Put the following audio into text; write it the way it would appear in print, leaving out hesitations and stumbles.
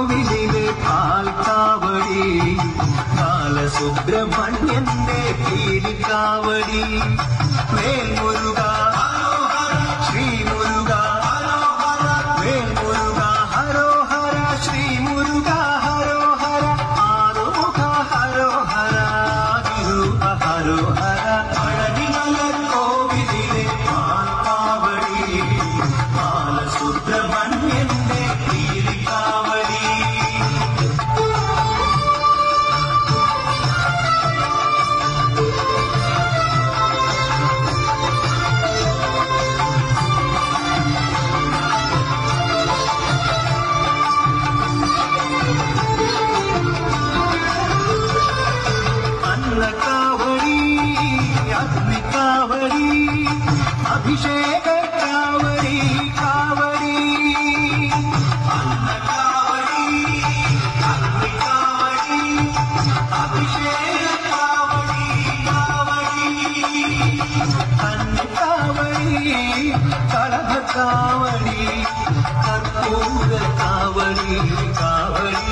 കോവിലിലെ പാൽക്കാവടി ബാലസുബ്രഹ്മണ്യന്റെ കീരിക്കാവടി വേൽമുരുക ശ്രീ മുരുക വേൽമുരുക ഹരോ ഹര ശ്രീ മുരുക ഹരോ ഹര ആറുമുഖ ഹരോ ഹര ഗുരുവ ഹരോ ഹര പഴനിമല കോവിലിലെ പാൽക്കാവടി ബാലസുബ്രഹ്മണ്യന്റെ കീരിക്കാവടി അന്നക്കാവടി അഗ്നിക്കാവടി അഭിഷേക കാവടി കാവടി അന്നക്കാവടി അഗ്നിക്കാവടി അഭിഷേക കാവടി കാവടി അന്നക്കാവടി കളഭക്കാവടി കർപ്പൂര കാവടി കാവടി